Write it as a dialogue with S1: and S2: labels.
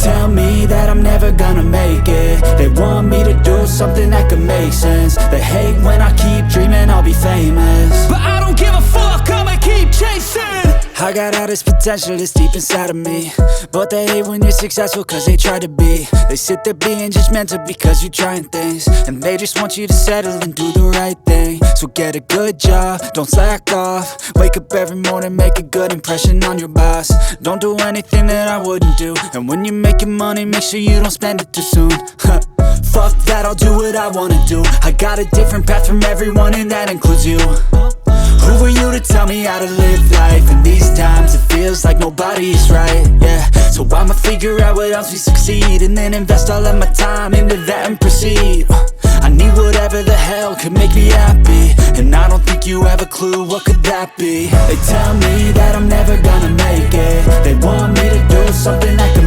S1: tell me that I'm never gonna make it. They want me to do something that could make sense. They hate when I keep dreaming I'll be famous, but I don't give a fuck, I'ma keep chasing. I got all this potential that's deep inside of me, but they hate when you're successful cause they try to be. They sit there being judgmental because you're trying things, and they just want you to settle and do the right thing. So get a good job, don't slack off. Wake up every morning, make a good impression on your boss. Don't do anything that I wouldn't do, and when you're making money, make sure you don't spend it too soon. Fuck that, I'll do what I wanna do. I got a different path from everyone, and that includes you. Who are you to tell me how to live life? In these times it feels like nobody is right, yeah. So I'ma figure out what else we succeed, and then invest all of my time into that and proceed. I need whatever the hell could make me happy, and I don't think you have a clue what could that be. They tell me that I'm never gonna make it. They want me to do something that could